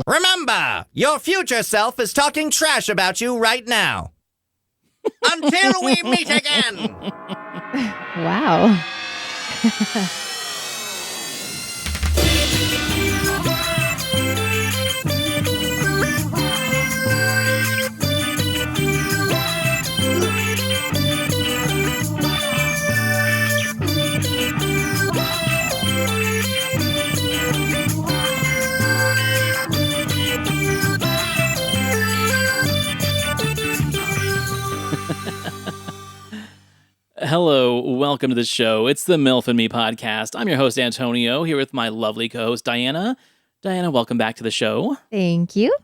Remember, your future self is talking trash about you right now. Until we meet again. Wow. Hello, welcome to the show. It's the Milf and Me podcast. I'm your host, Antonio, here with my lovely co-host, Dianna. Dianna, welcome back to the show. Thank you.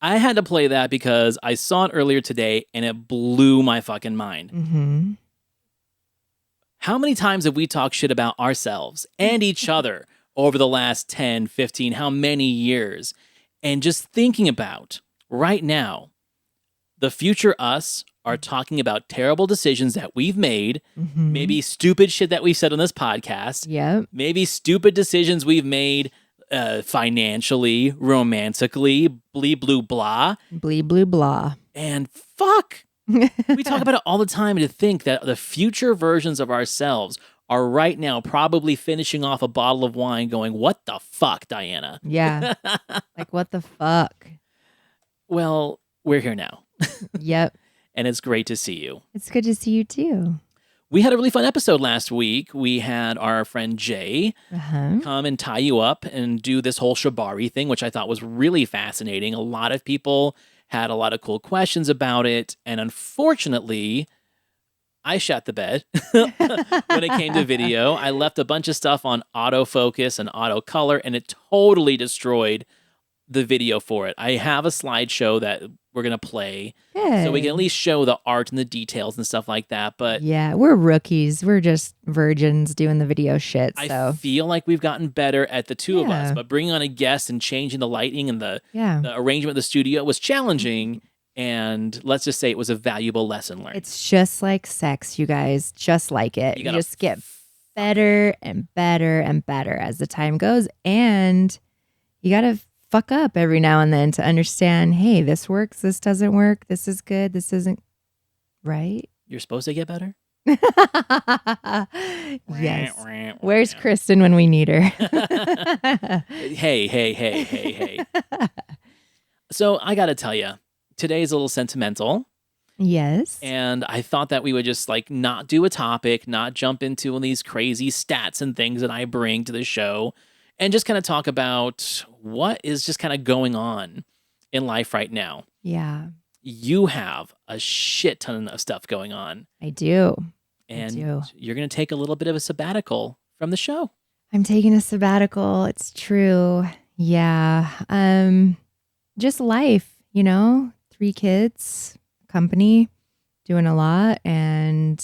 I had to play that because I saw it earlier today and it blew my fucking mind. Mm-hmm. How many times have we talked shit about ourselves and each other over the last 10, 15, how many years? And just thinking about right now, the future us are talking about terrible decisions that we've made, maybe stupid shit that we've said on this podcast, maybe stupid decisions we've made financially, romantically, blee, blue, blah. Blee, blue, blah. And fuck. We talk about it all the time, to think that the future versions of ourselves are right now probably finishing off a bottle of wine going, what the fuck, Dianna? Yeah. Like, what the fuck? Well, we're here now. Yep. And it's great to see you. It's good to see you too. We had a really fun episode last week. We had our friend Jay come and tie you up and do this whole shibari thing, which I thought was really fascinating. A lot of people had a lot of cool questions about it. And unfortunately, I shot the bed when it came to video. I left a bunch of stuff on autofocus and auto color, and it totally destroyed the video for it. I have a slideshow that we're going to play so we can at least show the art and the details and stuff like that. But yeah, we're rookies. We're just virgins doing the video shit. So I feel like we've gotten better at the two of us, but bringing on a guest and changing the lighting and the arrangement of the studio was challenging. And let's just say it was a valuable lesson learned. It's just like sex, you guys. Just like it. You just get better and better and better as the time goes. And you got to fuck up every now and then to understand, hey, this works, this doesn't work, this is good, this isn't right. You're supposed to get better? Yes. Where's Kristen when we need her? Hey. So I got to tell you, today's a little sentimental. Yes. And I thought that we would just like not do a topic, not jump into all these crazy stats and things that I bring to the show, and just kind of talk about what is just kind of going on in life right now. Yeah. You have a shit ton of stuff going on. I do. And you're going to take a little bit of a sabbatical from the show. I'm taking a sabbatical. It's true. Yeah. Just life, 3 kids, company, doing a lot. And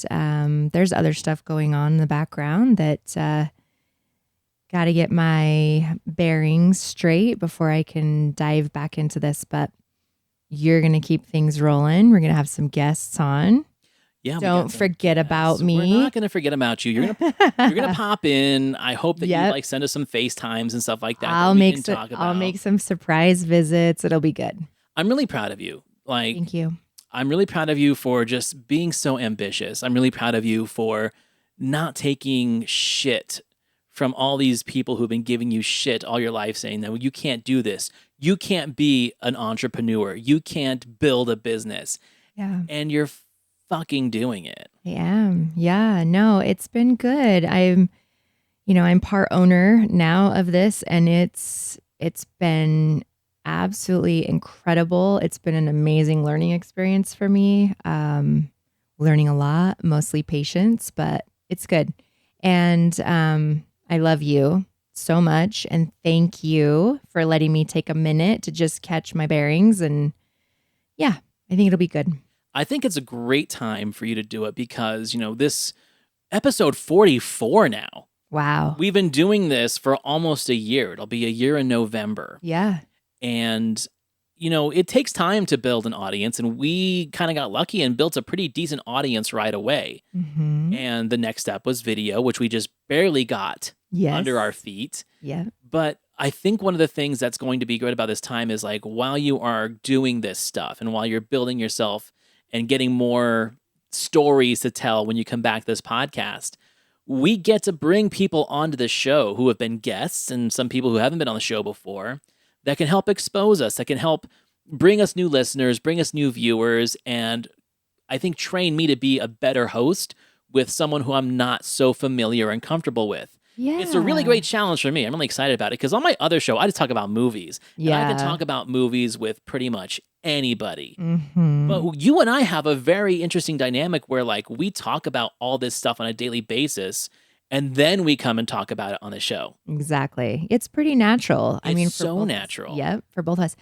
there's other stuff going on in the background that got to get my bearings straight before I can dive back into this. But you're going to keep things rolling. We're going to have some guests on. Yeah, don't forget about me. We're not going to forget about you. You're gonna pop in. I hope that you send us some FaceTimes and stuff like that. I'll make some surprise visits. It'll be good. I'm really proud of you. Thank you. I'm really proud of you for just being so ambitious. I'm really proud of you for not taking shit from all these people who've been giving you shit all your life, saying that, well, you can't do this. You can't be an entrepreneur. You can't build a business. Yeah. And you're fucking doing it. I am. Yeah. No, it's been good. I'm part owner now of this, and it's been absolutely incredible. It's been an amazing learning experience for me. Learning a lot, mostly patience, but it's good. And I love you so much, and thank you for letting me take a minute to just catch my bearings. And yeah, I think it'll be good. I think it's a great time for you to do it because, this episode 44 now. Wow. We've been doing this for almost a year. It'll be a year in November. Yeah. And, it takes time to build an audience, and we kind of got lucky and built a pretty decent audience right away. Mm-hmm. And the next step was video, which we just barely got under our feet. Yeah. But I think one of the things that's going to be great about this time is like while you are doing this stuff and while you're building yourself and getting more stories to tell when you come back to this podcast, we get to bring people onto the show who have been guests and some people who haven't been on the show before that can help expose us, that can help bring us new listeners, bring us new viewers, and I think train me to be a better host with someone who I'm not so familiar and comfortable with. Yeah. It's a really great challenge for me. I'm really excited about it because on my other show, I just talk about movies. Yeah. And I can talk about movies with pretty much anybody. Mm-hmm. But you and I have a very interesting dynamic where like we talk about all this stuff on a daily basis and then we come and talk about it on the show. Exactly. It's pretty natural. It's for so both natural. Yep, for both of us.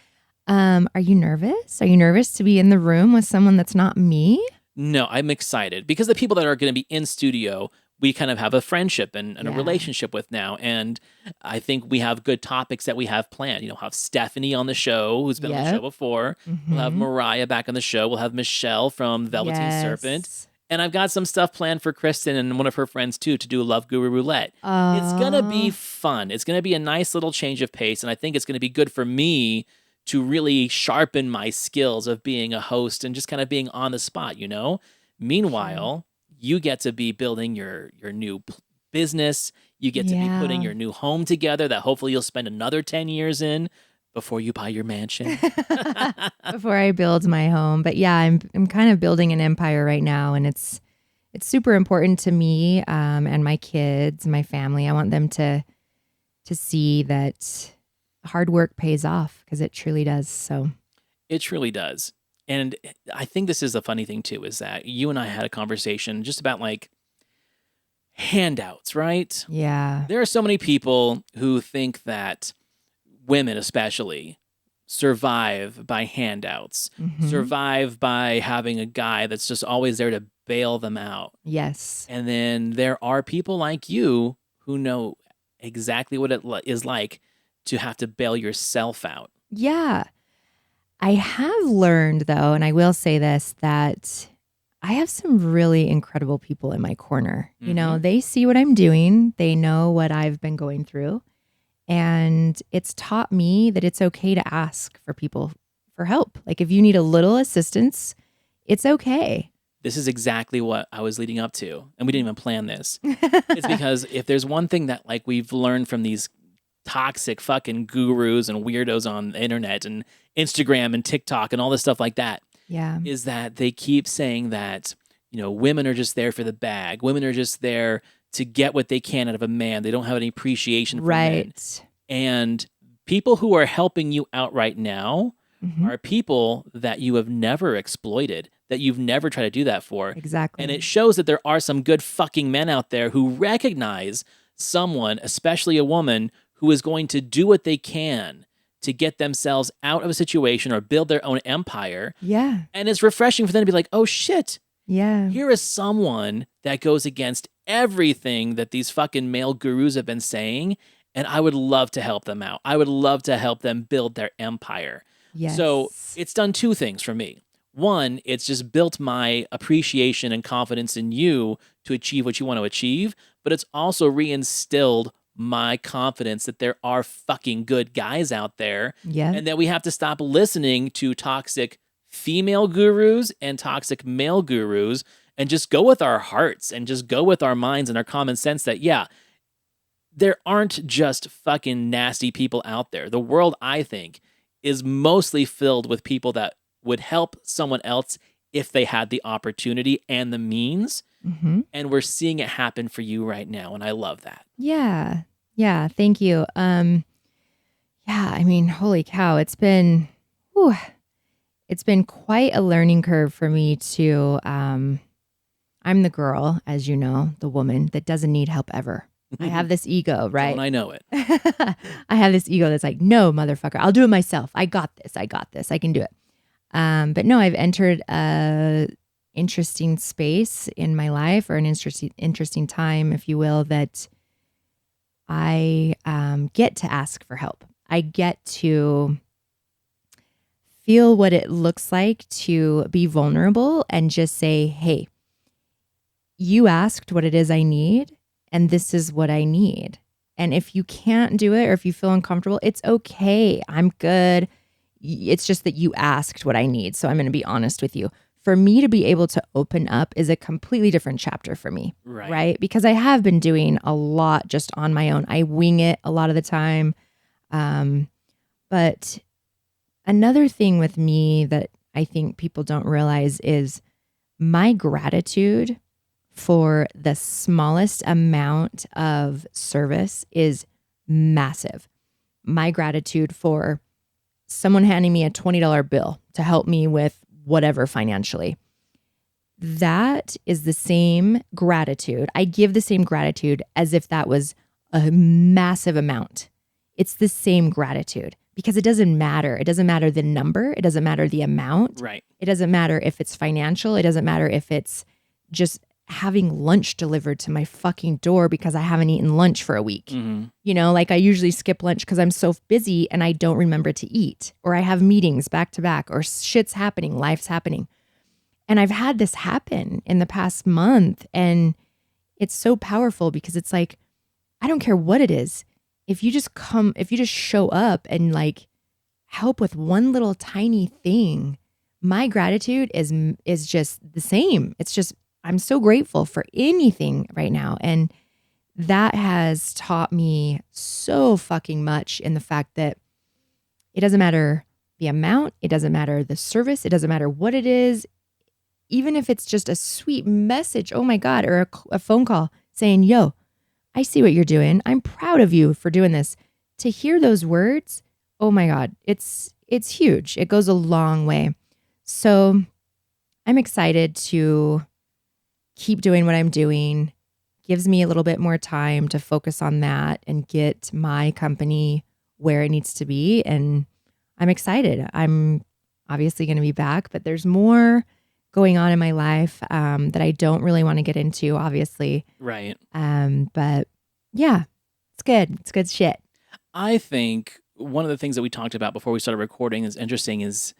Are you nervous? Are you nervous to be in the room with someone that's not me? No, I'm excited because the people that are going to be in studio, we kind of have a friendship and a relationship with now. And I think we have good topics that we have planned. We'll have Stephanie on the show, who's been on the show before. Mm-hmm. We'll have Mariah back on the show. We'll have Michelle from Velveteen Serpent. And I've got some stuff planned for Kristen and one of her friends, too, to do Love Guru Roulette. It's going to be fun. It's going to be a nice little change of pace. And I think it's going to be good for me to really sharpen my skills of being a host and just kind of being on the spot, Meanwhile, you get to be building your new business. You get to be putting your new home together that hopefully you'll spend another 10 years in before you buy your mansion. Before I build my home. But yeah, I'm kind of building an empire right now, and it's super important to me and my kids, my family. I want them to see that hard work pays off because it truly does. So it truly does. And I think this is the funny thing too, is that you and I had a conversation just about like handouts, right? Yeah. There are so many people who think that women especially survive by handouts, survive by having a guy that's just always there to bail them out. Yes. And then there are people like you who know exactly what it is like to have to bail yourself out. Yeah. I have learned, though, and I will say this, that I have some really incredible people in my corner. They see what I'm doing. They know what I've been going through. And it's taught me that it's okay to ask for people for help. Like if you need a little assistance, it's okay. This is exactly what I was leading up to. And we didn't even plan this. It's because if there's one thing that like we've learned from these toxic fucking gurus and weirdos on the internet and Instagram and TikTok and all this stuff like that, is that they keep saying that, women are just there for the bag. Women are just there to get what they can out of a man. They don't have any appreciation for men. And people who are helping you out right now are people that you have never exploited, that you've never tried to do that for. Exactly. And it shows that there are some good fucking men out there who recognize someone, especially a woman, who is going to do what they can to get themselves out of a situation or build their own empire. Yeah. And it's refreshing for them to be like, oh shit. Yeah. Here is someone that goes against everything that these fucking male gurus have been saying. And I would love to help them out. I would love to help them build their empire. Yes. So it's done two things for me. One, it's just built my appreciation and confidence in you to achieve what you want to achieve. But it's also reinstilled my confidence that there are fucking good guys out there. Yeah. And that we have to stop listening to toxic female gurus and toxic male gurus and just go with our hearts and just go with our minds and our common sense that, there aren't just fucking nasty people out there. The world, I think, is mostly filled with people that would help someone else if they had the opportunity and the means. And we're seeing it happen for you right now. And I love that. Yeah. Yeah. Thank you. I mean, holy cow. It's been quite a learning curve for me to, I'm the girl, as you know, the woman that doesn't need help ever. I have this ego, right? Don't I know it. I have this ego that's like, no, motherfucker, I'll do it myself. I got this. I can do it. But no, I've entered a interesting space in my life, or an interesting time, if you will, that I get to ask for help. I get to feel what it looks like to be vulnerable and just say, hey, you asked what it is I need, and this is what I need. And if you can't do it or if you feel uncomfortable, it's okay. I'm good. It's just that you asked what I need. So I'm going to be honest with you. For me to be able to open up is a completely different chapter for me. Right? Because I have been doing a lot just on my own. I wing it a lot of the time. But another thing with me that I think people don't realize is my gratitude for the smallest amount of service is massive. My gratitude for someone handing me a $20 bill to help me with whatever financially. That is the same gratitude. I give the same gratitude as if that was a massive amount. It's the same gratitude because it doesn't matter. It doesn't matter the number. It doesn't matter the amount. Right. It doesn't matter if it's financial. It doesn't matter if it's just having lunch delivered to my fucking door because I haven't eaten lunch for a week. Mm-hmm. You know, like I usually skip lunch because I'm so busy and I don't remember to eat, or I have meetings back to back, or shit's happening, life's happening. And I've had this happen in the past month, and it's so powerful because it's like, I don't care what it is. If you just show up and like help with one little tiny thing, my gratitude is just the same. It's just, I'm so grateful for anything right now. And that has taught me so fucking much in the fact that it doesn't matter the amount, it doesn't matter the service, it doesn't matter what it is. Even if it's just a sweet message, oh my God, or a phone call saying, yo, I see what you're doing. I'm proud of you for doing this. To hear those words, oh my God, it's huge. It goes a long way. So I'm excited to keep doing what I'm doing. Gives me a little bit more time to focus on that and get my company where it needs to be. And I'm excited. I'm obviously going to be back, but there's more going on in my life that I don't really want to get into, obviously. Right. But yeah, it's good. It's good shit. I think one of the things that we talked about before we started recording is interesting is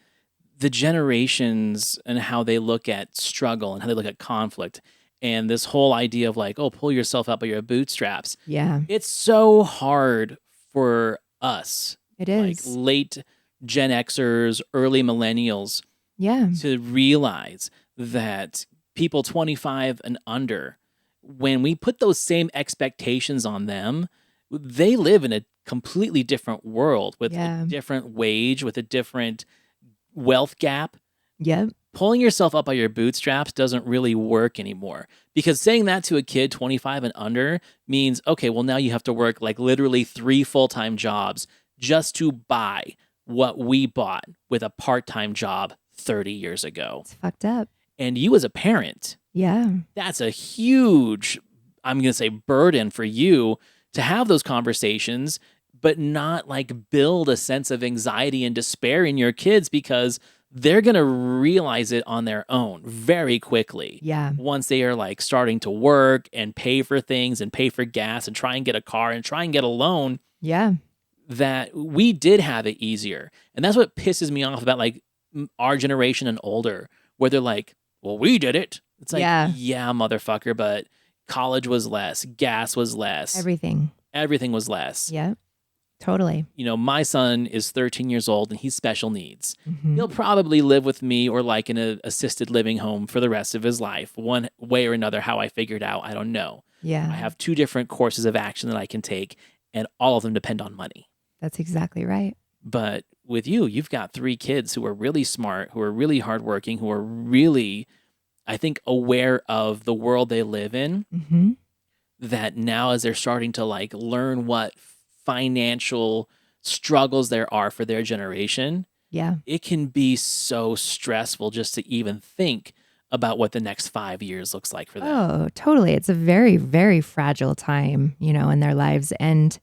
the generations and how they look at struggle and how they look at conflict. And this whole idea of like, oh, pull yourself up by your bootstraps. Yeah. It's so hard for us. It is. Like late Gen Xers, early millennials. Yeah. To realize that people 25 and under, when we put those same expectations on them, they live in a completely different world with a different wage, with a different wealth gap. Yep. Pulling yourself up by your bootstraps doesn't really work anymore, because saying that to a kid 25 and under means, okay, well, now you have to work like literally 3 full-time jobs just to buy what we bought with a part-time job 30 years ago. It's fucked up. And you as a parent, that's a huge, I'm going to say, burden for you to have those conversations, but not like build a sense of anxiety and despair in your kids, because they're going to realize it on their own very quickly. Yeah. Once they are like starting to work and pay for things and pay for gas and try and get a car and try and get a loan. Yeah. That we did have it easier. And that's what pisses me off about like our generation and older, where they're like, well, we did it. It's like, yeah, motherfucker, but college was less, gas was less. Everything was less. Yeah, totally. You know, my son is 13 years old and he's special needs. Mm-hmm. He'll probably live with me or like in an assisted living home for the rest of his life. One way or another, how I figured out, I don't know. Yeah. I have 2 different courses of action that I can take, and all of them depend on money. That's exactly right. But with you, you've got 3 kids who are really smart, who are really hardworking, who are really, I think, aware of the world they live in. Mm-hmm. That now, as they're starting to like learn what financial struggles there are for their generation, it can be so stressful just to even think about what the next 5 years looks like for them. Oh, totally. It's a very, very fragile time, you know, in their lives. And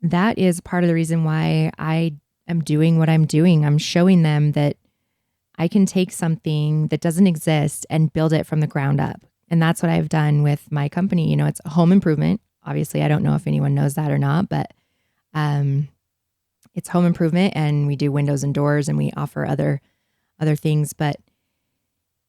that is part of the reason why I am doing what I'm doing. I'm showing them that I can take something that doesn't exist and build it from the ground up. And that's what I've done with my company. You know, it's home improvement. Obviously, I don't know if anyone knows that or not, but it's home improvement, and we do windows and doors, and we offer other things. But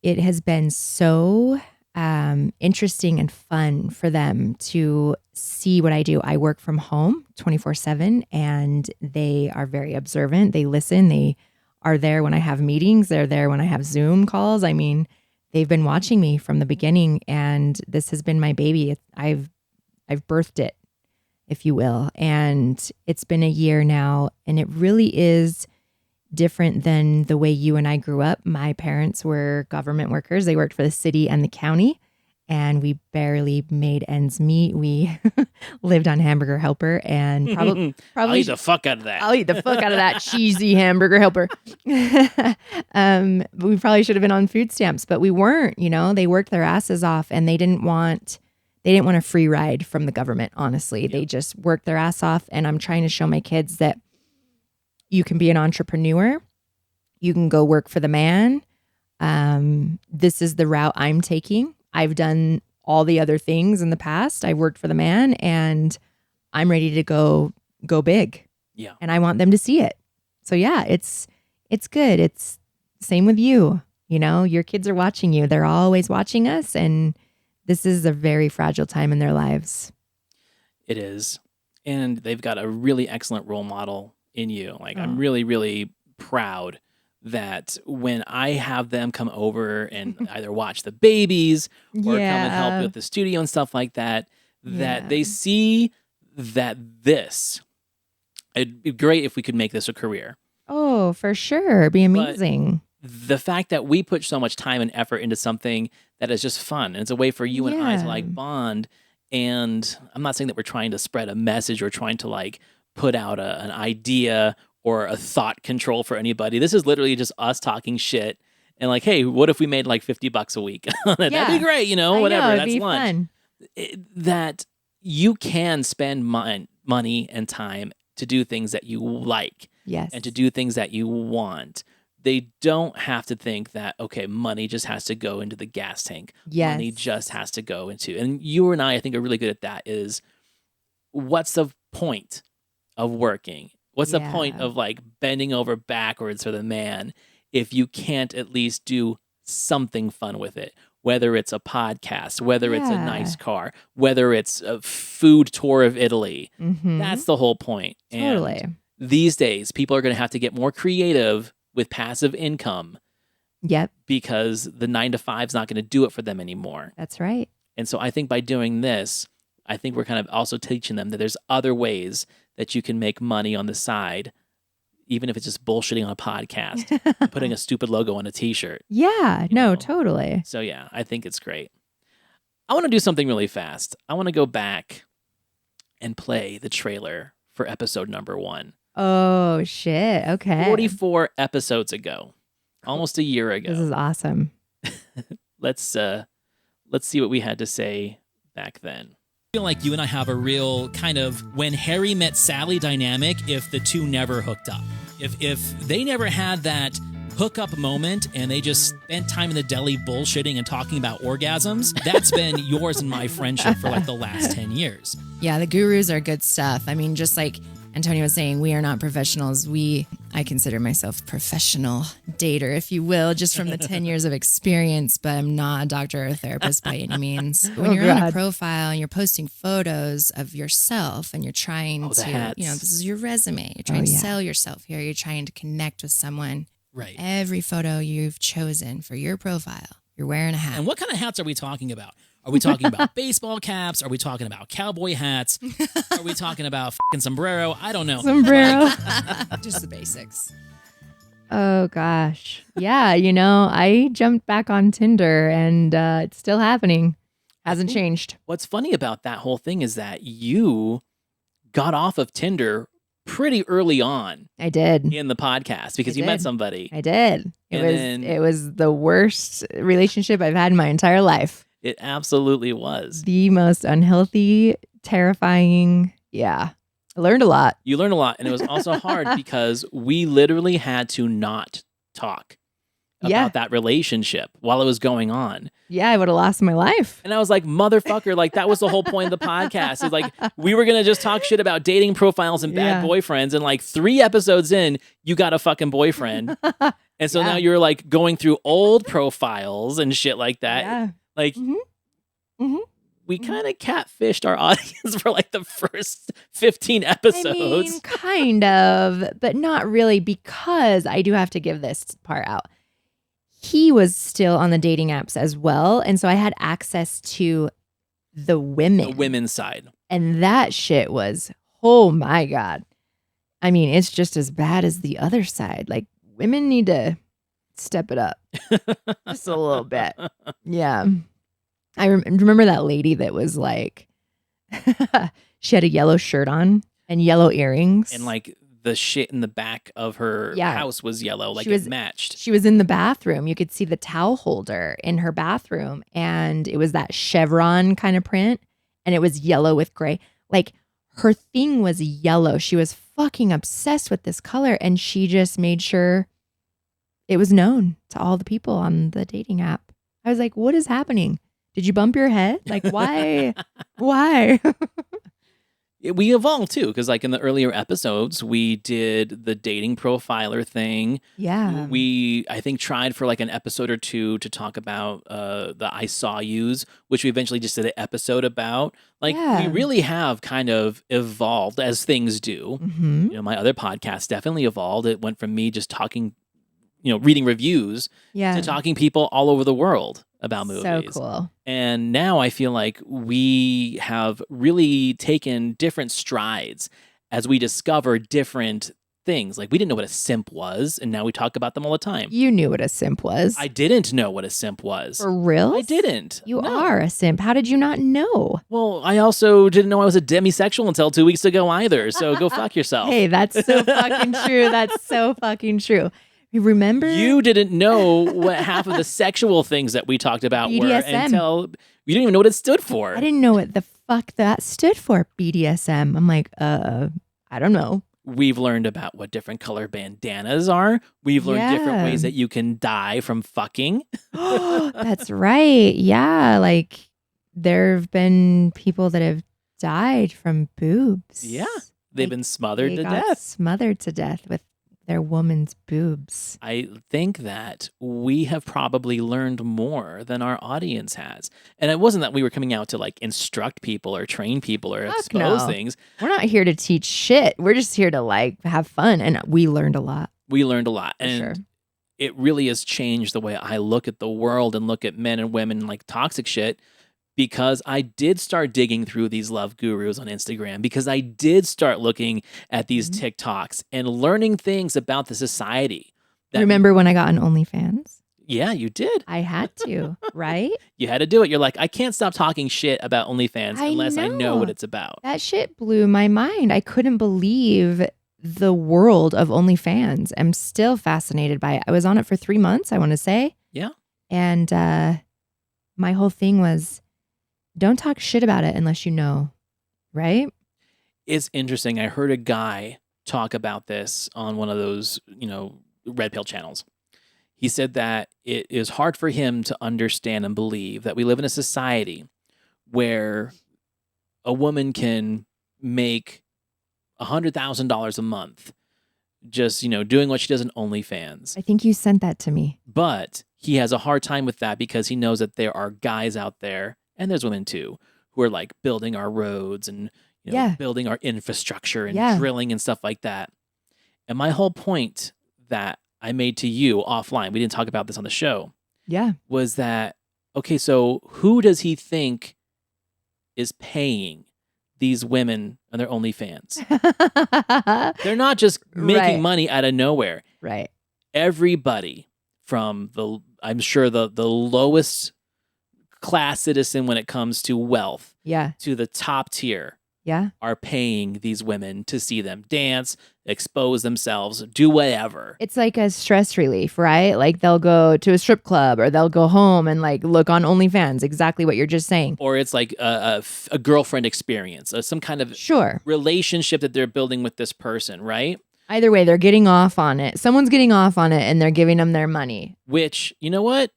it has been so interesting and fun for them to see what I do. I work from home 24/7, and they are very observant. They listen. They are there when I have meetings. They're there when I have Zoom calls. I mean, they've been watching me from the beginning, and this has been my baby. I've birthed it, if you will. And it's been a year now, and it really is different than the way you and I grew up. My parents were government workers. They worked for the city and the county, and we barely made ends meet. We lived on Hamburger Helper, and probably I'll eat the fuck out of that. I'll eat the fuck out of that cheesy Hamburger Helper. We probably should have been on food stamps, but we weren't. They worked their asses off, and they didn't want a free ride from the government. Honestly, They just worked their ass off, and I'm trying to show my kids that you can be an entrepreneur. You can go work for the man. This is the route I'm taking. I've done all the other things in the past. I worked for the man, and I'm ready to go big. Yeah. And I want them to see it. So yeah, it's good. It's same with you. Your kids are watching you. They're always watching us, and this is a very fragile time in their lives. It is. And they've got a really excellent role model in you. I'm really, really proud that when I have them come over and either watch the babies or come and help with the studio and stuff like that, that they see that it'd be great if we could make this a career. Oh, for sure. It'd be amazing. But the fact that we put so much time and effort into something that is just fun, and it's a way for you and I to bond. And I'm not saying that we're trying to spread a message or trying to put out an idea or a thought control for anybody. This is literally just us talking shit and hey, what if we made $50 a week? That'd be great, whatever. That's lunch. That you can spend money and time to do things that you like. Yes. And to do things that you want. They don't have to think that, okay, money just has to go into the gas tank. Yes. Money just has to go into, and you and I think, are really good at that, is what's the point of working? What's the point of bending over backwards for the man if you can't at least do something fun with it? Whether it's a podcast, whether it's a nice car, whether it's a food tour of Italy. Mm-hmm. That's the whole point. Totally. And these days, people are going to have to get more creative with passive income. Yep. Because the 9-to-5 is not going to do it for them anymore. That's right. And so I think by doing this, I think we're kind of also teaching them that there's other ways that you can make money on the side, even if it's just bullshitting on a podcast, and putting a stupid logo on a t-shirt. Yeah, totally. So yeah, I think it's great. I want to do something really fast. I want to go back and play the trailer for episode number 1. Oh, shit. Okay. 44 episodes ago. Almost a year ago. This is awesome. Let's see what we had to say back then. I feel like you and I have a real kind of when Harry met Sally dynamic if the two never hooked up. If they never had that hookup moment and they just spent time in the deli bullshitting and talking about orgasms, that's been yours and my friendship for the last 10 years. Yeah, the gurus are good stuff. I mean, just like Antonio was saying, we are not professionals. I consider myself professional dater, if you will, just from the 10 years of experience, but I'm not a doctor or a therapist by any means. When you're on a profile and you're posting photos of yourself and you're trying to, this is your resume. You're trying to sell yourself here. You're trying to connect with someone. Right. Every photo you've chosen for your profile, you're wearing a hat. And what kind of hats are we talking about? Are we talking about baseball caps? Are we talking about cowboy hats? Are we talking about fucking sombrero? I don't know. Sombrero. Just the basics. Oh, gosh. Yeah, I jumped back on Tinder, and it's still happening. Hasn't changed. What's funny about that whole thing is that you got off of Tinder pretty early on. I did. In the podcast because you met somebody. I did. It was the worst relationship I've had in my entire life. It absolutely was. The most unhealthy, terrifying. Yeah. I learned a lot. You learned a lot. And it was also hard because we literally had to not talk about that relationship while it was going on. Yeah, I would have lost my life. And I was like, motherfucker, that was the whole point of the podcast. It's we were going to just talk shit about dating profiles and bad boyfriends. And 3 episodes in, you got a fucking boyfriend. And so now you're going through old profiles and shit like that. Like, Mm-hmm. we kind of catfished our audience for like the first 15 episodes. I mean, kind of, but not really, because I do have to give this part out. He was still on the dating apps as well. And so I had access to the women. The women's side. And that shit was, oh my God. I mean, it's just as bad as the other side. Like, women need to step it up just a little bit. Yeah. I remember that lady that was like, she had a yellow shirt on and yellow earrings. And like the shit in the back of her house was yellow, like it matched. She was in the bathroom. You could see the towel holder in her bathroom. And it was that chevron kind of print. And it was yellow with gray. Like, her thing was yellow. She was fucking obsessed with this color. And she just made sure it was known to all the people on the dating app. I was like, what is happening? Did you bump your head? Like, why? Why? We evolved too, because like in the earlier episodes, we did the dating profiler thing. Yeah. I think, tried for like an episode or two to talk about the I Saw Yous, which we eventually just did an episode about. Like, we really have kind of evolved as things do. Mm-hmm. You know, my other podcast definitely evolved. It went from me just talking, reading reviews to talking people all over the world about movies. So cool. And now I feel like we have really taken different strides as we discover different things. Like, we didn't know what a simp was, and now we talk about them all the time. You knew what a simp was. I didn't know what a simp was. For real? I didn't. You are a simp. How did you not know? Well, I also didn't know I was a demisexual until 2 weeks ago either, so go fuck yourself. Hey, that's so fucking true. That's so fucking true. Remember? You didn't know what half of the sexual things that we talked about were BDSM. until you didn't even know what it stood for. I didn't know what the fuck that stood for, BDSM. I'm like, I don't know. We've learned about what different color bandanas are. We've learned different ways that you can die from fucking. That's right. Yeah. Like, there have been people that have died from boobs. Yeah. They've been smothered to got death. Smothered to death with their woman's boobs. I think that we have probably learned more than our audience has. And it wasn't that we were coming out to like instruct people or train people or expose things. We're not here to teach shit. We're just here to like have fun. And we learned a lot. We learned a lot. For and sure. It really has changed the way I look at the world and look at men and women like toxic shit, because I did start digging through these love gurus on Instagram, because I did start looking at these TikToks and learning things about the society. Remember when I got on OnlyFans? Yeah, you did. I had to, right? You had to do it. You're like, I can't stop talking shit about OnlyFans unless I know what it's about. That shit blew my mind. I couldn't believe the world of OnlyFans. I'm still fascinated by it. I was on it for 3 months, I want to say. Yeah. And my whole thing was, don't talk shit about it unless you know, right? It's interesting. I heard a guy talk about this on one of those, red pill channels. He said that it is hard for him to understand and believe that we live in a society where a woman can make $100,000 a month just, doing what she does in OnlyFans. I think you sent that to me. But he has a hard time with that because he knows that there are guys out there, and there's women too, who are like building our roads and building our infrastructure and drilling and stuff like that. And my whole point that I made to you offline, we didn't talk about this on the show, was that, okay, so who does he think is paying these women on their OnlyFans? They're not just making money out of nowhere. Right. Everybody from I'm sure the lowest class citizen when it comes to wealth to the top tier are paying these women to see them dance, expose themselves, do whatever. It's like a stress relief, right? Like, they'll go to a strip club or they'll go home and like look on OnlyFans, exactly what you're just saying. Or it's like a girlfriend experience, some kind of relationship that they're building with this person, right? Either way, they're getting off on it. Someone's getting off on it and they're giving them their money. Which, you know what?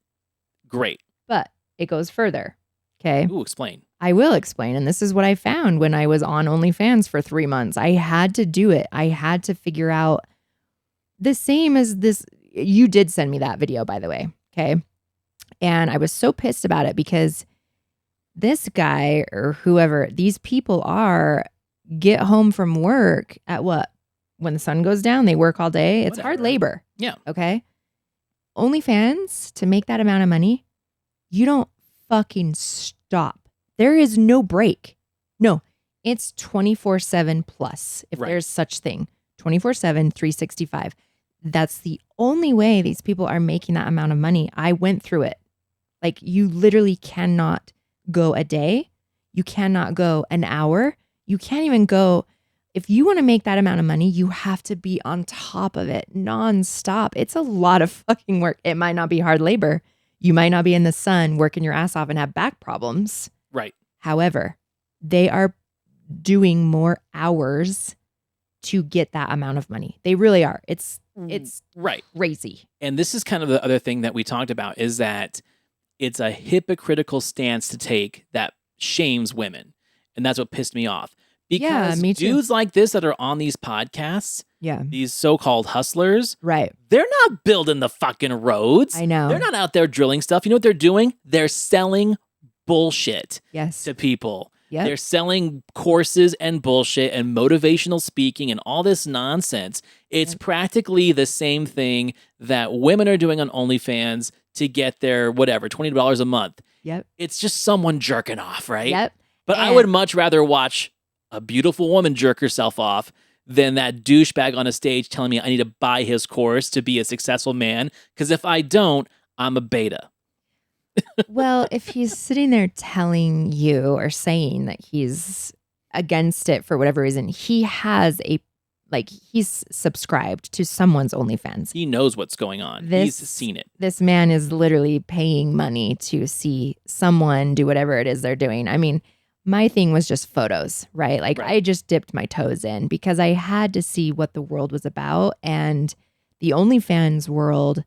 Great. But it goes further. Okay. Ooh, explain. I will explain. And this is what I found when I was on OnlyFans for 3 months. I had to do it. I had to figure out the same as this. You did send me that video, by the way. Okay. And I was so pissed about it because this guy or whoever these people are get home from work at what? When the sun goes down, they work all day. It's hard labor. Yeah. Okay. OnlyFans, to make that amount of money, you don't fucking stop. There is no break. No, it's 24/7 plus, if there's such thing. 24/7, 365. That's the only way these people are making that amount of money. I went through it. Like, you literally cannot go a day. You cannot go an hour. You can't even go. If you want to make that amount of money, you have to be on top of it nonstop. It's a lot of fucking work. It might not be hard labor. You might not be in the sun working your ass off and have back problems. Right. However, they are doing more hours to get that amount of money. They really are. It's right. Crazy. And this is kind of the other thing that we talked about, is that it's a hypocritical stance to take that shames women. And that's what pissed me off. Because me too. dudes like this that are on these podcasts, these so-called hustlers, right? They're not building the fucking roads. I know. They're not out there drilling stuff. You know what they're doing? They're selling bullshit to people. Yep. They're selling courses and bullshit and motivational speaking and all this nonsense. It's practically the same thing that women are doing on OnlyFans to get their whatever, $20 a month. Yep. It's just someone jerking off, right? Yep. But I would much rather watch a beautiful woman jerk herself off than that douchebag on a stage telling me I need to buy his course to be a successful man. Because if I don't, I'm a beta. Well, if he's sitting there telling you or saying that he's against it for whatever reason, he has he's subscribed to someone's OnlyFans. He knows what's going on. He's seen it. This man is literally paying money to see someone do whatever it is they're doing. I mean, my thing was just photos, right? Like, I just dipped my toes in because I had to see what the world was about. And the OnlyFans world,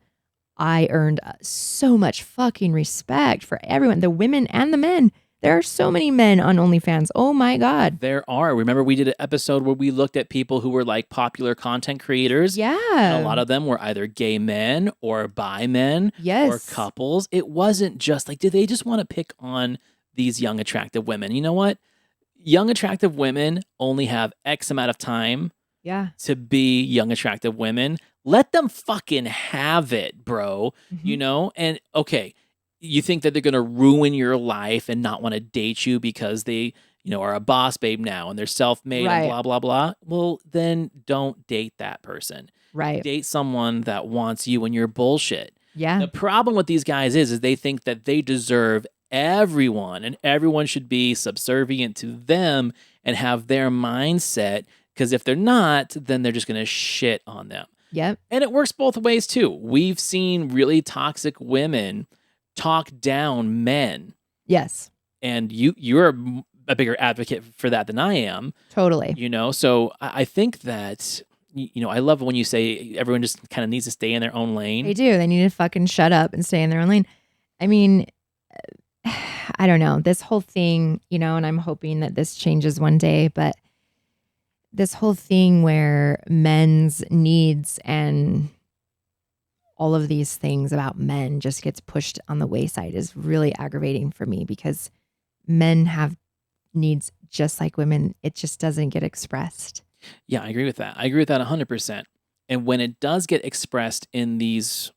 I earned so much fucking respect for everyone, the women and the men. There are so many men on OnlyFans. Oh my God. There are. Remember, we did an episode where we looked at people who were like popular content creators. Yeah. And a lot of them were either gay men or bi men or couples. It wasn't just like, did they just want to pick on these young, attractive women? You know what? Young, attractive women only have X amount of time to be young, attractive women. Let them fucking have it, bro. Mm-hmm. You know? And okay, you think that they're going to ruin your life and not want to date you because they, you know, are a boss babe now and they're self-made and blah, blah, blah. Well, then don't date that person. Right. Date someone that wants you and your bullshit. Yeah. The problem with these guys is they think that they deserve everyone and everyone should be subservient to them and have their mindset, because if they're not, then they're just going to shit on them. Yep. And it works both ways too. We've seen really toxic women talk down men. Yes. And you're a bigger advocate for that than I am. Totally. You know, so I think that, you know, I love when you say everyone just kind of needs to stay in their own lane. They do. They need to fucking shut up and stay in their own lane. I mean, I don't know. This whole thing, you know, and I'm hoping that this changes one day, but this whole thing where men's needs and all of these things about men just gets pushed on the wayside is really aggravating for me, because men have needs just like women. It just doesn't get expressed. Yeah, I agree with that. I agree with that 100%. And when it does get expressed in these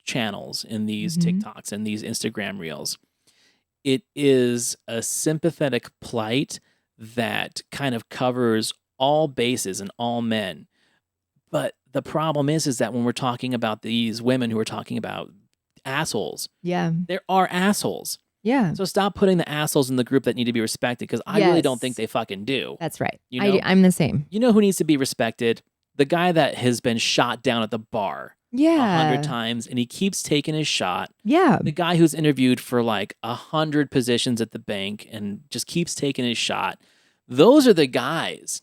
channels, in these TikToks, and these Instagram reels, it is a sympathetic plight that kind of covers all bases and all men. But the problem is that when we're talking about these women who are talking about assholes, there are assholes. Yeah. So stop putting the assholes in the group that need to be respected, because I really don't think they fucking do. That's right. You know? I'm the same. You know who needs to be respected? The guy that has been shot down at the bar 100 times and he keeps taking his shot. Yeah. The guy who's interviewed for like 100 positions at the bank and just keeps taking his shot. Those are the guys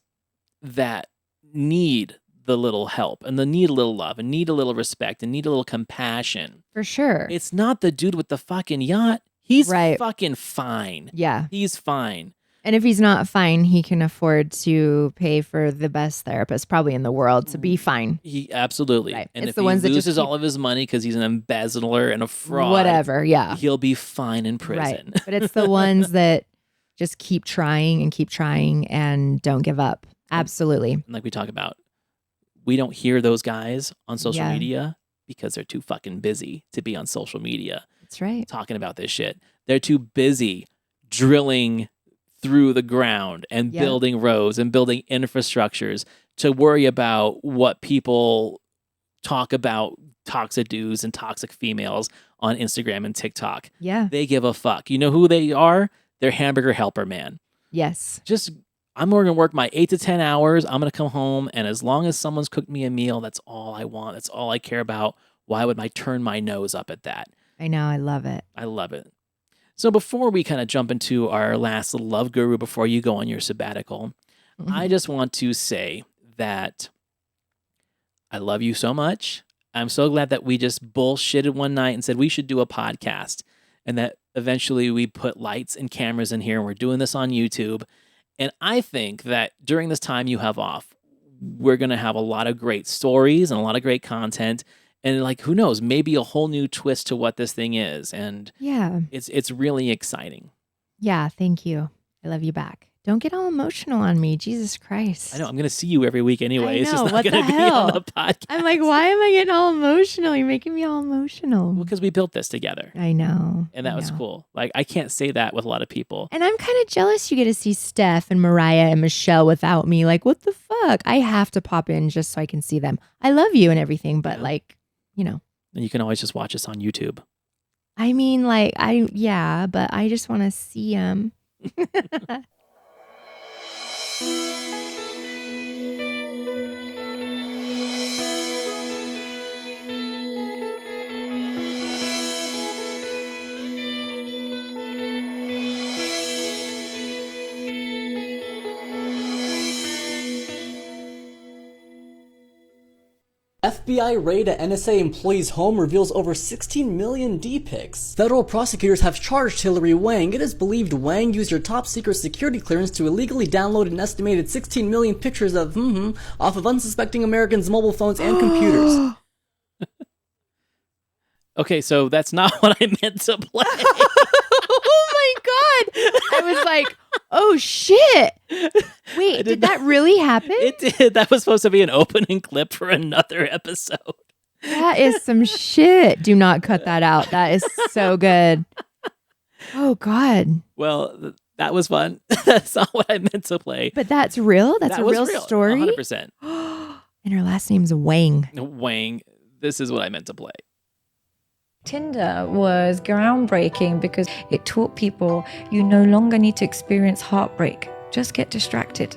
that need the little help and they need a little love and need a little respect and need a little compassion. For sure. It's not the dude with the fucking yacht. He's right. fucking fine. Yeah. He's fine. And if he's not fine, he can afford to pay for the best therapist probably in the world to be fine. He absolutely. Right. And It's if the he ones that loses just keep- all of his money because he's an embezzler and a fraud, Whatever, yeah. he'll be fine in prison. Right. But it's the ones that just keep trying and don't give up. Absolutely. And like we talk about, we don't hear those guys on social Yeah. media because they're too fucking busy to be on social media That's right. talking about this shit. They're too busy drilling through the ground and Yeah. building roads and building infrastructures to worry about what people talk about toxic dudes and toxic females on Instagram and TikTok. Yeah. They give a fuck. You know who they are? They're hamburger helper, man. Yes. Just, I'm going to work my 8 to 10 hours. I'm going to come home, and as long as someone's cooked me a meal, that's all I want. That's all I care about. Why would I turn my nose up at that? I know. I love it. I love it. So before we kind of jump into our last love guru before you go on your sabbatical, I just want to say that I love you so much. I'm so glad that we just bullshitted one night and said we should do a podcast, and that eventually we put lights and cameras in here and we're doing this on YouTube. And I think that during this time you have off, we're going to have a lot of great stories and a lot of great content. And like, who knows, maybe a whole new twist to what this thing is. And Yeah. it's really exciting. Yeah. Thank you. I love you back. Don't get all emotional on me. Jesus Christ. I know I'm going to see you every week anyway. I It's just know, not what going to the be hell? on the podcast. I'm like, why am I getting all emotional? You're making me all emotional. Because we built this together. I know. And that I was know. cool. Like, I can't say that with a lot of people. And I'm kind of jealous you get to see Steph and Mariah and Michelle without me. Like, what the fuck? I have to pop in just so I can see them. I love you and everything, but like, you know. And you can always just watch us on YouTube. I mean, like, yeah, but I just want to see them. FBI raid at NSA employee's home reveals over 16 million D-pics. Federal prosecutors have charged Hillary Wang. It is believed Wang used her top-secret security clearance to illegally download an estimated 16 million pictures of off of unsuspecting Americans' mobile phones and computers. Okay, so that's not what I meant to play. Oh my God. I was like, oh shit. Wait, did that really happen? It did. That was supposed to be an opening clip for another episode. That is some shit. Do not cut that out. That is so good. Oh God. Well, that was fun. That's not what I meant to play. But that's real? That's That a was real story? 100%. And her last name's Wang. Wang, this is what I meant to play. Tinder was groundbreaking because it taught people you no longer need to experience heartbreak. Just get distracted.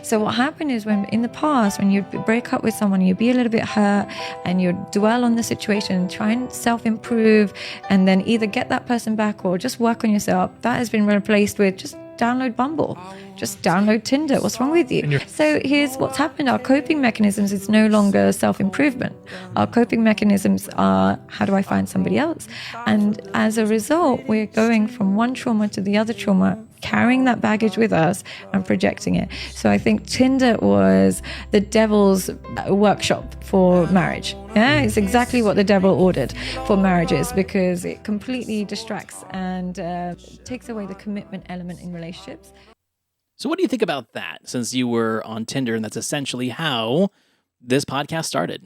So what happened is when in the past, when you'd break up with someone, you'd be a little bit hurt and you'd dwell on the situation, try and self-improve, and then either get that person back or just work on yourself. That has been replaced with just download Bumble. Just download Tinder. What's wrong with you? So here's what's happened. Our coping mechanisms is no longer self-improvement. Our coping mechanisms are, how do I find somebody else? And as a result, we're going from one trauma to the other trauma, carrying that baggage with us and projecting it. So I think Tinder was the devil's workshop for marriage. Yeah, it's exactly what the devil ordered for marriages because it completely distracts and takes away the commitment element in relationships. So what do you think about that, since you were on Tinder, and that's essentially how this podcast started?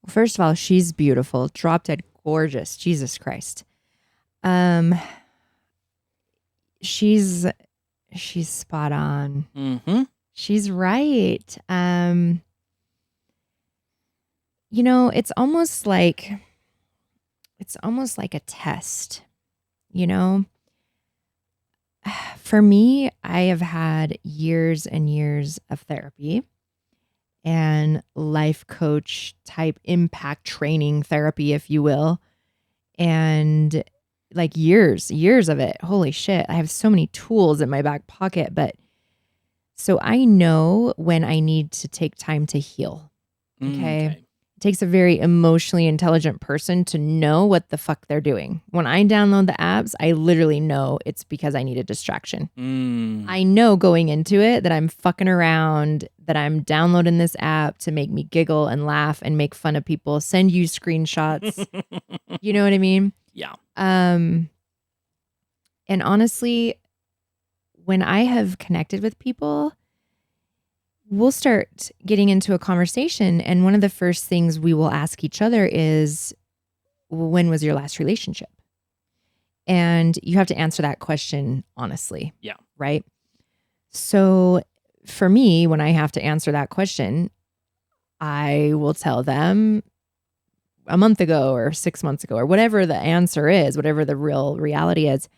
Well, first of all, she's beautiful. Drop dead gorgeous. Jesus Christ. She's spot on. Mm-hmm. She's right. You know, it's almost like a test, you know? For me, I have had years and years of therapy and life coach type impact training therapy, if you will. And like years of it. Holy shit. I have so many tools in my back pocket, but so I know when I need to take time to heal. Okay. takes a very emotionally intelligent person to know what the fuck they're doing. When I download the apps, I literally know it's because I need a distraction. I know going into it that I'm fucking around, that I'm downloading this app to make me giggle and laugh and make fun of people, send you screenshots. You know what I mean? Yeah. And honestly, when I have connected with people, we'll start getting into a conversation. And one of the first things we will ask each other is, when was your last relationship? And you have to answer that question honestly. Yeah. Right? So for me, when I have to answer that question, I will tell them a month ago or 6 months ago or whatever the answer is, whatever the real reality is.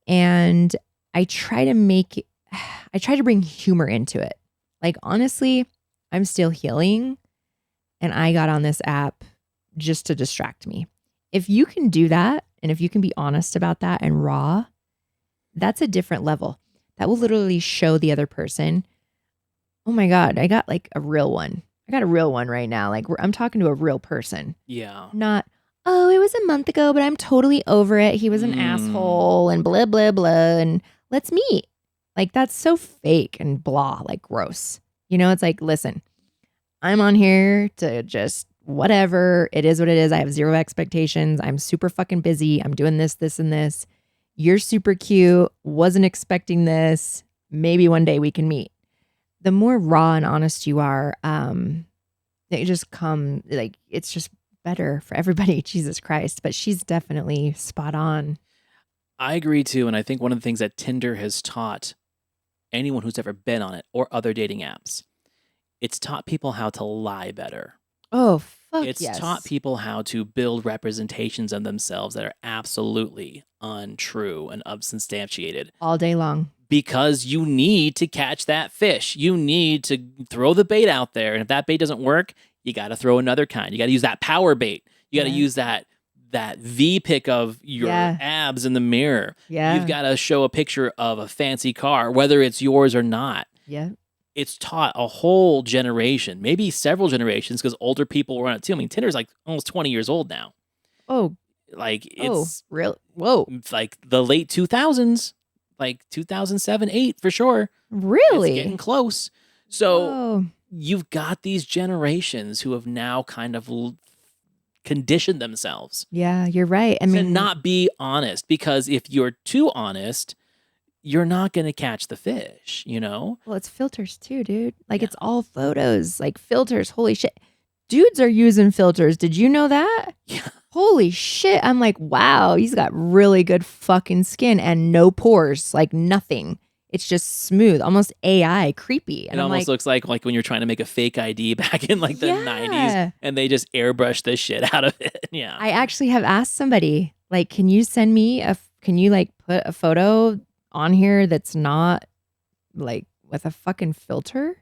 And I try to bring humor into it. Like, honestly, I'm still healing and I got on this app just to distract me. If you can do that, and if you can be honest about that and raw, that's a different level. That will literally show the other person, oh my God, I got like a real one. I got a real one right now. Like, I'm talking to a real person. Yeah. Not, oh, it was a month ago, but I'm totally over it. He was an asshole and blah, blah, blah. And let's meet. Like, that's so fake and blah, like gross. You know, it's like, listen, I'm on here to just whatever. It is what it is. I have zero expectations. I'm super fucking busy. I'm doing this, this, and this. You're super cute. Wasn't expecting this. Maybe one day we can meet. The more raw and honest you are, it just it's just better for everybody. Jesus Christ. But she's definitely spot on. I agree too. And I think one of the things that Tinder has taught anyone who's ever been on it or other dating apps, it's taught people how to lie better. Oh, fuck It's yes. taught people how to build representations of themselves that are absolutely untrue and unsubstantiated. All day long. Because you need to catch that fish. You need to throw the bait out there. And if that bait doesn't work, you got to throw another kind. You got to use that power bait. You got to use that V pic of your abs in the mirror. Yeah. You've got to show a picture of a fancy car, whether it's yours or not. Yeah. It's taught a whole generation, maybe several generations, because older people were on it too. I mean, Tinder's like almost 20 years old now. Oh. Like, it's real. Whoa. like the late 2000s, like 2007, 8 for sure. Really? It's getting close. So you've got these generations who have now kind of conditioned themselves. Yeah, you're right. I to mean, not be honest, because if you're too honest, you're not going to catch the fish, you know? well, it's filters too, dude. Like, it's all photos, like filters. Holy shit. Dudes are using filters. Did you know that? Yeah. Holy shit. I'm like, wow, he's got really good fucking skin and no pores, like nothing. It's just smooth, almost AI, creepy. And It I'm almost looks like when you're trying to make a fake ID back in like the 90s and they just airbrush the shit out of it. Yeah. I actually have asked somebody, like, can you send me can you like put a photo on here that's not like with a fucking filter?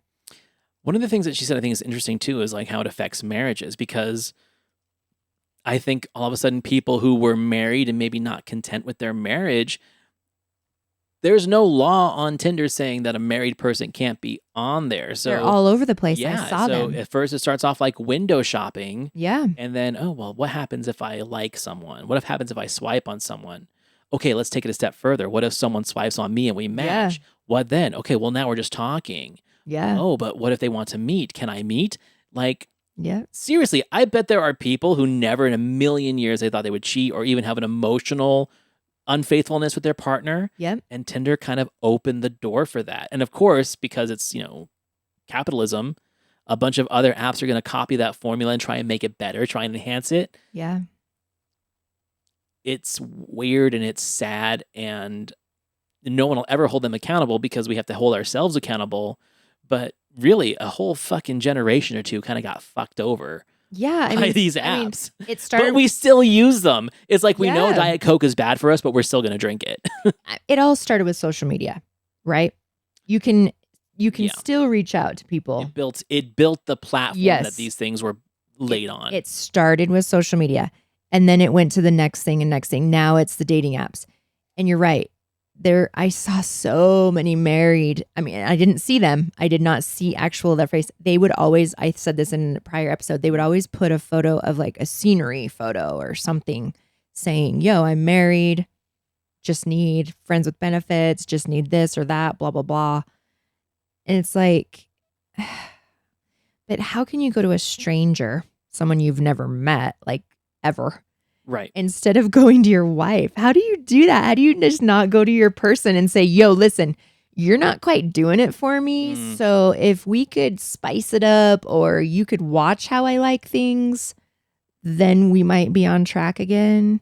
One of the things that she said I think is interesting too is like how it affects marriages, because I think all of a sudden people who were married and maybe not content with their marriage, there's no law on Tinder saying that a married person can't be on there. So they're all over the place. yeah, I saw so them. at first it starts off like window shopping. Yeah. And then, oh, well, what happens if I like someone? What happens if I swipe on someone? Okay, let's take it a step further. What if someone swipes on me and we match? What then? Okay, well, now we're just talking. Yeah. Oh, but what if they want to meet? Can I meet? Like, Yeah. seriously, I bet there are people who never in a million years they thought they would cheat or even have an emotional unfaithfulness with their partner. Yep. And Tinder kind of opened the door for that. And of course, because it's, capitalism, a bunch of other apps are going to copy that formula and try and make it better, try and enhance it. Yeah. It's weird and it's sad, and no one will ever hold them accountable because we have to hold ourselves accountable. But really, a whole fucking generation or two kind of got fucked over Yeah. by these apps. It started. But we still use them. It's like we know Yeah. Diet Coke is bad for us, but we're still going to drink it. It all started with social media, right? You can Yeah. still reach out to people. It built the platform Yes. that these things were laid on. It started with social media, and then it went to the next thing and next thing. Now it's the dating apps. And you're right. I saw so many married. I mean, I didn't see them. I did not see actual their face. They would always, I said this in a prior episode, they would always put a photo of like a scenery photo or something saying, yo, I'm married, just need friends with benefits, just need this or that, blah, blah, blah. And it's like, but how can you go to a stranger, someone you've never met, like ever, Right. instead of going to your wife? How do you do that? How do you just not go to your person and say, yo, listen, you're not quite doing it for me. So if we could spice it up, or you could watch how I like things, then we might be on track again.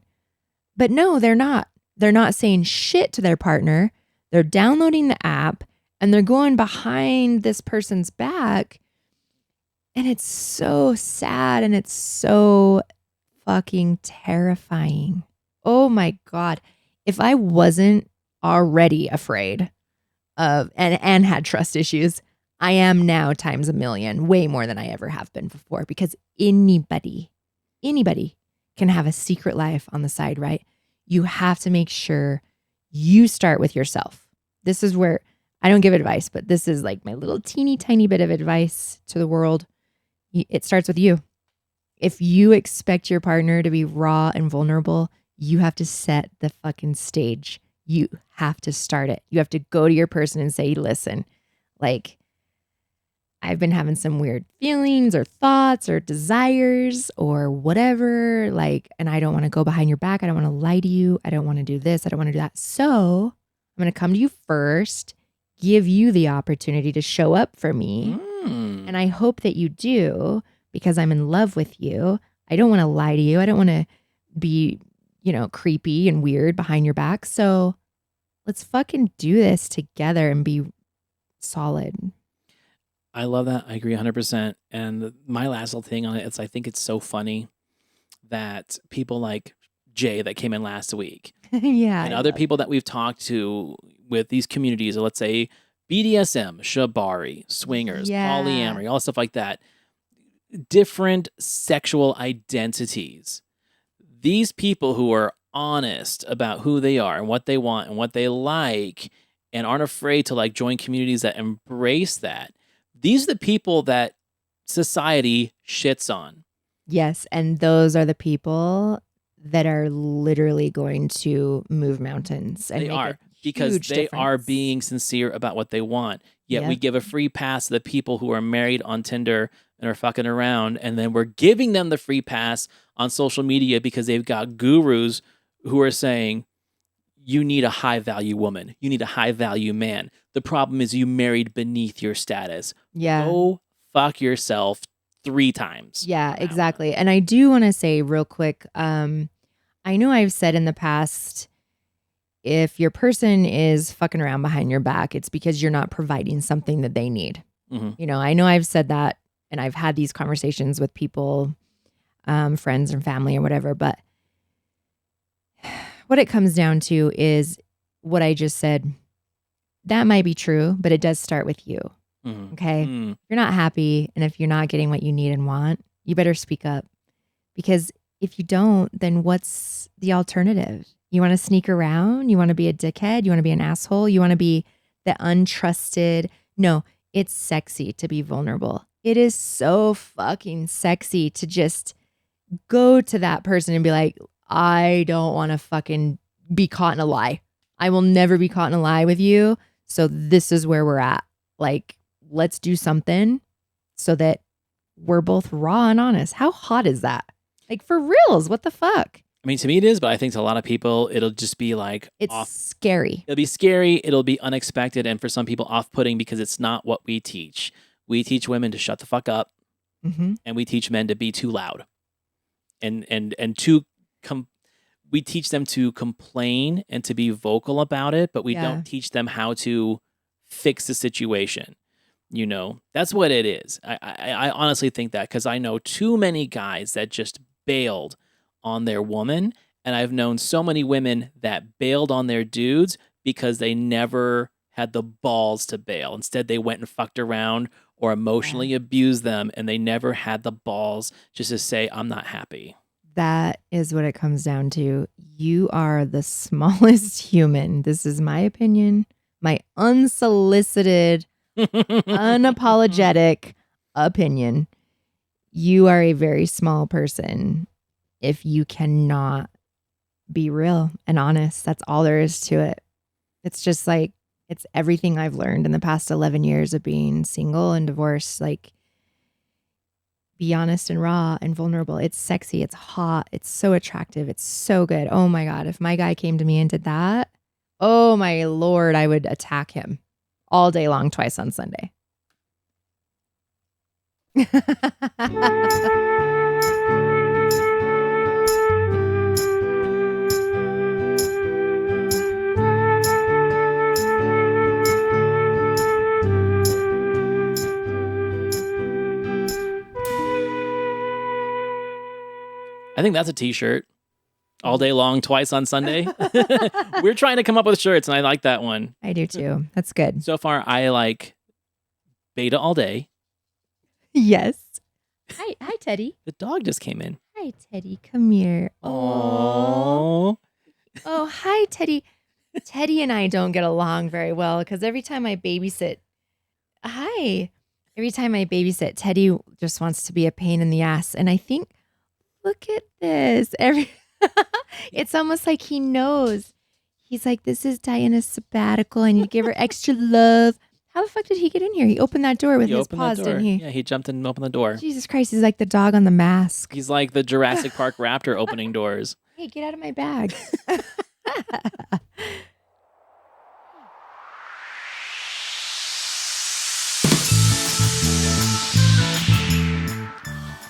But no, they're not. They're not saying shit to their partner. They're downloading the app and they're going behind this person's back. And it's so sad and it's so fucking terrifying. Oh my God. If I wasn't already afraid of and had trust issues, I am now times a million, way more than I ever have been before, because anybody can have a secret life on the side, right? You have to make sure you start with yourself. This is where I don't give advice, but this is like my little teeny tiny bit of advice to the world. It starts with you. If you expect your partner to be raw and vulnerable, you have to set the fucking stage. You have to start it. You have to go to your person and say, listen, like, I've been having some weird feelings or thoughts or desires or whatever, like, and I don't want to go behind your back. I don't want to lie to you. I don't want to do this. I don't want to do that. So I'm going to come to you first, give you the opportunity to show up for me. And I hope that you do, because I'm in love with you. I don't want to lie to you. I don't want to be, creepy and weird behind your back. So let's fucking do this together and be solid. I love that. I agree 100%. And my last little thing on it is I think it's so funny that people like Jay that came in last week Yeah. and other people that we've talked to with these communities, or let's say BDSM, shibari, swingers, polyamory, all stuff like that, different sexual identities. These people who are honest about who they are and what they want and what they like and aren't afraid to like join communities that embrace that. These are the people that society shits on. Yes. And those are the people that are literally going to move mountains. And they are, because they are being sincere about what they want. Yet we give a free pass to the people who are married on Tinder and are fucking around. And then we're giving them the free pass on social media because they've got gurus who are saying, you need a high value woman. You need a high value man. The problem is you married beneath your status. Yeah. Go fuck yourself 3 times. Yeah, exactly. And I do want to say real quick, I know I've said in the past, if your person is fucking around behind your back, it's because you're not providing something that they need. Mm-hmm. I know I've said that, and I've had these conversations with people, friends and family or whatever, but what it comes down to is what I just said. That might be true, but it does start with you. Mm-hmm. Okay. If you're not happy, and if you're not getting what you need and want, you better speak up, because if you don't, then what's the alternative? You want to sneak around? You want to be a dickhead? You want to be an asshole? You want to be the untrusted? No, it's sexy to be vulnerable. It is so fucking sexy to just go to that person and be like, I don't want to fucking be caught in a lie. I will never be caught in a lie with you. So this is where we're at. Like, let's do something so that we're both raw and honest. How hot is that? Like, for reals, what the fuck? I mean, to me it is, but I think to a lot of people, it'll just be like... It's scary. It'll be scary. It'll be unexpected. And for some people, off-putting, because it's not what we teach. We teach women to shut the fuck up. Mm-hmm. And we teach men to be too loud. We teach them to complain and to be vocal about it, but we don't teach them how to fix the situation. That's what it is. I honestly think that, because I know too many guys that just bailed on their woman, and I've known so many women that bailed on their dudes because they never had the balls to bail. Instead, they went and fucked around or emotionally abused them, and they never had the balls just to say, I'm not happy. That is what it comes down to. You are the smallest human. This is my opinion, my unsolicited, unapologetic opinion. You are a very small person if you cannot be real and honest. That's all there is to it. It's just like, it's everything I've learned in the past 11 years of being single and divorced. Like, be honest and raw and vulnerable. It's sexy. It's hot. It's so attractive. It's so good. Oh my God. If my guy came to me and did that, oh my Lord, I would attack him all day long, twice on Sunday. I think that's a t-shirt. All day long, twice on Sunday. We're trying to come up with shirts, and I like that one. I do too. That's good. So far, I like beta all day. Yes. Hi, Teddy. The dog just came in. Hi, Teddy. Come here. Oh. Oh, hi, Teddy. Teddy and I don't get along very well because every time I babysit, Teddy just wants to be a pain in the ass. And I think, look at this. It's almost like he knows. He's like, this is Dianna's sabbatical. I need to give her extra love. How the fuck did he get in here? He opened that door with his paws, didn't he? Yeah, he jumped in and opened the door. Jesus Christ, he's like the dog on The Mask. He's like the Jurassic Park raptor opening doors. Hey, get out of my bag.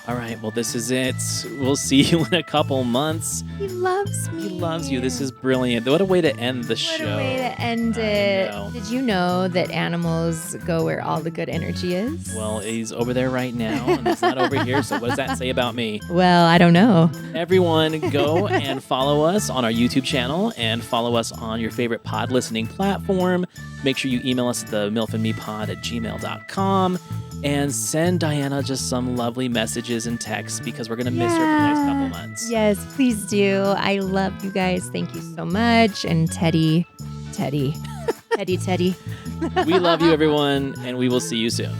All right, well, this is it. We'll see you in a couple months. He loves me. He loves you. This is brilliant. What a way to end the show. What a way to end it. Did you know that animals go where all the good energy is? Well, he's over there right now, and he's not over here, so what does that say about me? Well, I don't know. Everyone, go and follow us on our YouTube channel and follow us on your favorite pod listening platform. Make sure you email us at the milfandmepod@gmail.com. And send Dianna just some lovely messages and texts because we're going to miss her for the next couple months. Yes, please do. I love you guys. Thank you so much. And Teddy. We love you, everyone, and we will see you soon.